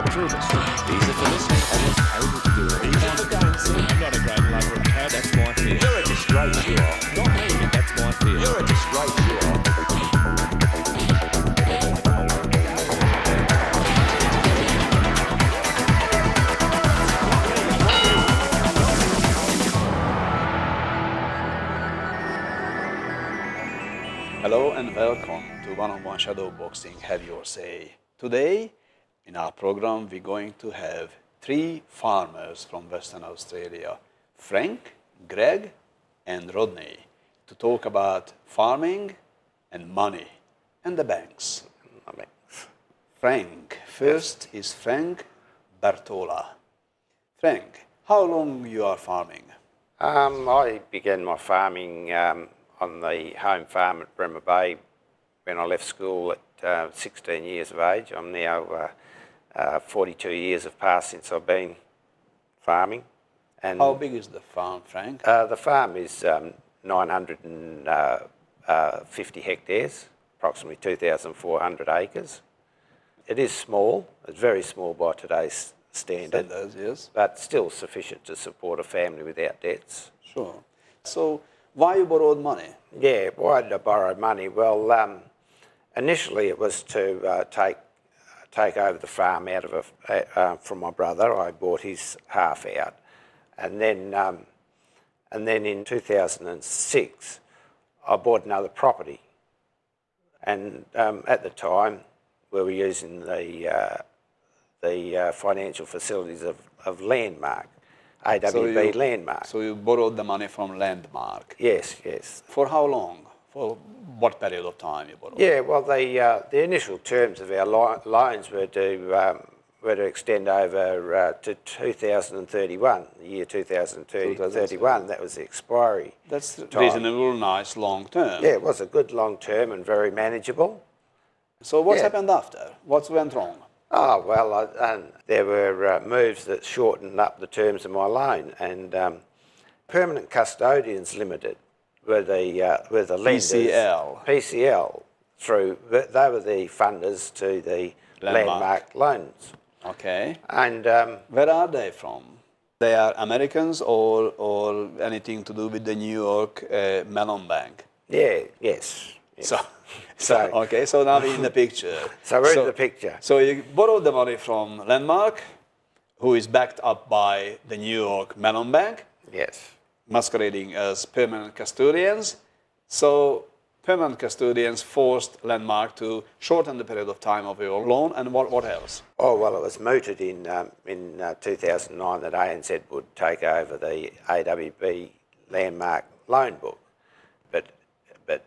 got through this. Easy for listening. I was able to do it. Easy for dancing. I'm not a great lover of cats. That's my fear. You're a disgrace, you are. Not me. That's my fear. You're a disgrace, you are. Hello and welcome to One-on-One Shadow Boxing Have Your Say. Today in our program we're going to have three farmers from Western Australia, Frank, Greg and Rodney, to talk about farming and money and the banks. Frank, first is Frank Bertola. Frank, how long you are farming? I began my farming on the home farm at Bremer Bay when I left school at 16 years of age. I'm now 42 years have passed since I've been farming. And How big is the farm, Frank? the farm is 950 hectares, approximately 2,400 acres. It is small, it's very small by today's standard, Yes. but still sufficient to support a family without debts. Sure. So why you borrowed money? Yeah, why did I borrow money? Well, initially it was to take over the farm out of from my brother. I bought his half out, and then in 2006 I bought another property, and at the time we were using the financial facilities of Landmark, AWB Landmark. So you borrowed the money from Landmark. Yes, yes. For how long? For what period of time you borrowed? Yeah, well, the initial terms of our loans were to extend over to 2031, the year 2031. That was the expiry. That's time. reasonable, nice, long term. Yeah, it was a good long term and very manageable. So what Yeah. happened after? What went wrong? Oh, well, there were moves that shortened up the terms of my loan, and Permanent Custodians Limited were the lenders. PCL, they were the funders to the Landmark loans. Okay. And Where are they from? They are Americans or anything to do with the New York Mellon Bank? yeah, yes. So okay, so now we're in the picture. So we're in the picture. So you borrowed the money from Landmark, who is backed up by the New York Mellon Bank, Yes. masquerading as permanent custodians. So permanent custodians forced Landmark to shorten the period of time of your loan, and what else? Oh, well, it was mooted in 2009 that ANZ would take over the AWB Landmark loan book. But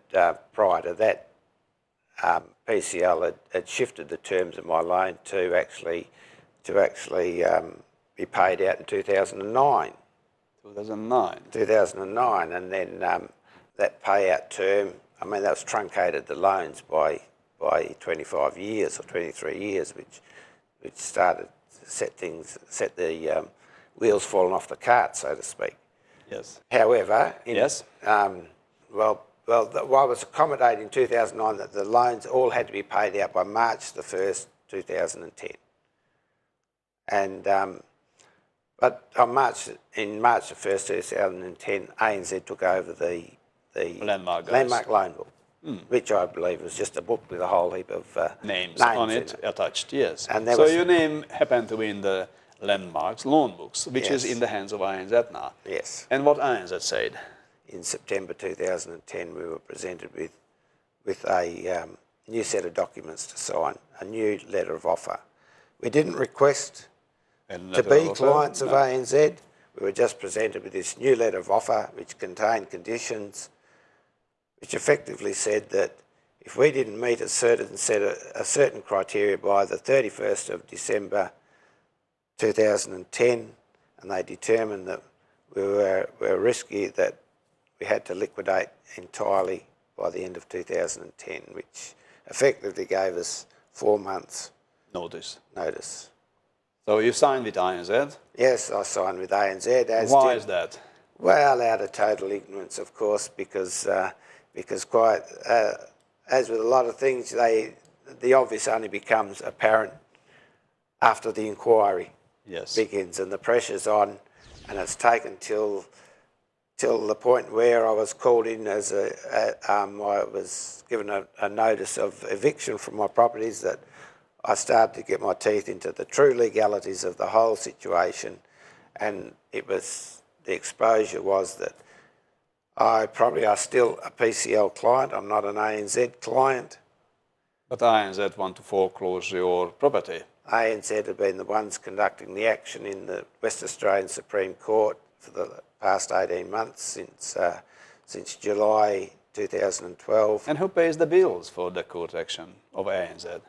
prior to that, PCL had shifted the terms of my loan to actually be paid out in 2009. 2009. 2009, and then that payout term, I mean, that was truncated the loans by 25 years or 23 years, which started to set the wheels falling off the cart, so to speak. Yes. However, Yes. I was accommodating in 2009 that the loans all had to be paid out by March the 1st, 2010. And but in March the 1st, 2010, ANZ took over the Landmark loan book, which I believe was just a book with a whole heap of Names on in it attached, yes. And So your name happened to be in the Landmark's loan books, which is Yes. in the hands of ANZ now. Yes. And what ANZ said? In September 2010, we were presented with a new set of documents to sign, a new letter of offer. We didn't request to be clients of ANZ. We were just presented with this new letter of offer, which contained conditions, which effectively said that if we didn't meet a certain criteria by the 31st of December 2010, and they determined that we were risky, that we had to liquidate entirely by the end of 2010, which effectively gave us 4 months Notice. notice. So you signed with ANZ. Yes, I signed with ANZ. Why is that? Well, out of total ignorance, of course, because quite as with a lot of things, the obvious only becomes apparent after the inquiry Yes. begins and the pressure's on, and it's taken till the point where I was called in as I was given a notice of eviction from my properties, that I started to get my teeth into the true legalities of the whole situation, and the exposure was that I probably are still a PCL client. I'm not an ANZ client. But ANZ want to foreclose your property. ANZ have been the ones conducting the action in the West Australian Supreme Court for the past 18 months, since July 2012. And who pays the bills for the court action of ANZ?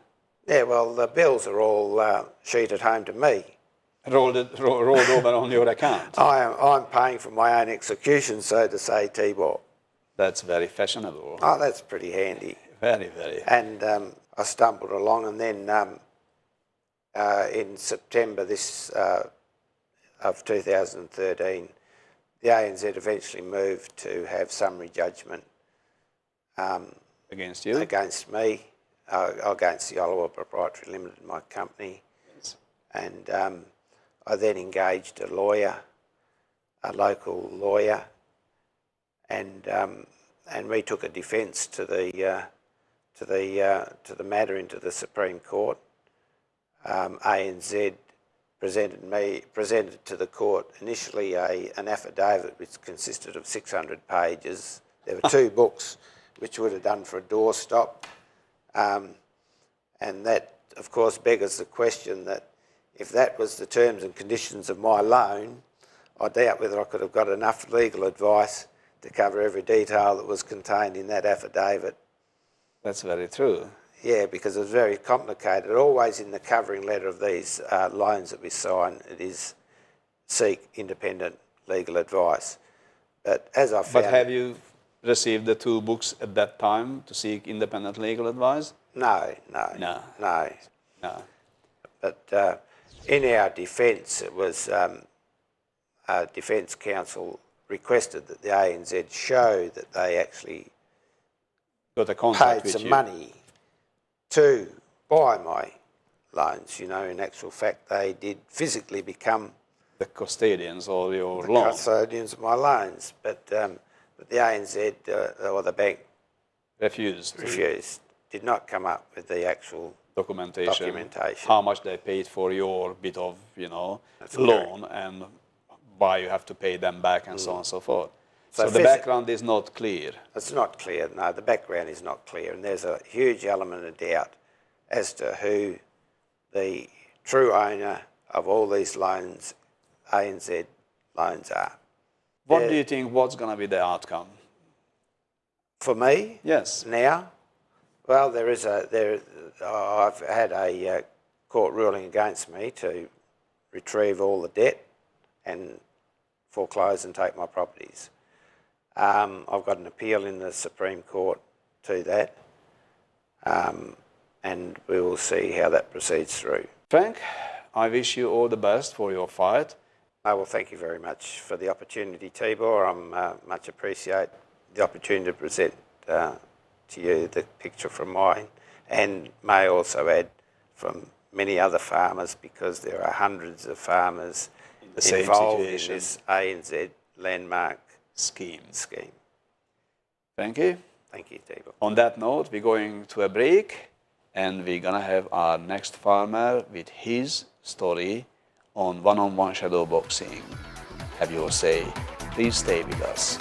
Yeah, well, the bills are all sheeted home to me. Rolled over on your account. I'm paying for my own execution, so to say, Tibor. That's very fashionable. Oh, that's pretty handy. Very, very. And I stumbled along, and then in September of 2013, the ANZ eventually moved to have summary judgment Against you? against me, against the Ottawa Proprietary Limited, my company. Yes. And I then engaged a lawyer, a local lawyer, and we took a defence to the matter into the Supreme Court. ANZ presented to the court initially an affidavit which consisted of 600 pages. There were two books which would have done for a doorstop, and that, of course, beggars the question that if that was the terms and conditions of my loan, I doubt whether I could have got enough legal advice to cover every detail that was contained in that affidavit. That's very true. Yeah, because it's very complicated. Always in the covering letter of these loans that we sign, it is seek independent legal advice. But as I found... But have you received the two books at that time to seek independent legal advice? No. But in our defence, it was our defence counsel requested that the ANZ show that they actually Got a contract paid with some you. money to buy my loans. You know, in actual fact, they did physically become The custodians of your the loan. custodians of my loans. But the ANZ or the bank Refused. did not come up with the actual Documentation. How much they paid for your bit of, loan and why you have to pay them back and so on and so forth. So the background is not clear. It's not clear. No, the background is not clear, and there's a huge element of doubt as to who the true owner of all these loans, ANZ loans, are. What do you think, what's going to be the outcome? For me, Yes. now, well, I've had a court ruling against me to retrieve all the debt and foreclose and take my properties. I've got an appeal in the Supreme Court to that, and we will see how that proceeds through. Frank, I wish you all the best for your fight. I will thank you very much for the opportunity, Tibor. I much appreciate the opportunity to present to you the picture from mine, and may also add from many other farmers, because there are hundreds of farmers the same involved situation. in this ANZ landmark Scheme. Thank you. Thank you, Tibor. On that note, we're going to a break, and we're going to have our next farmer with his story on one-on-one shadow boxing. Have your say. Please stay with us.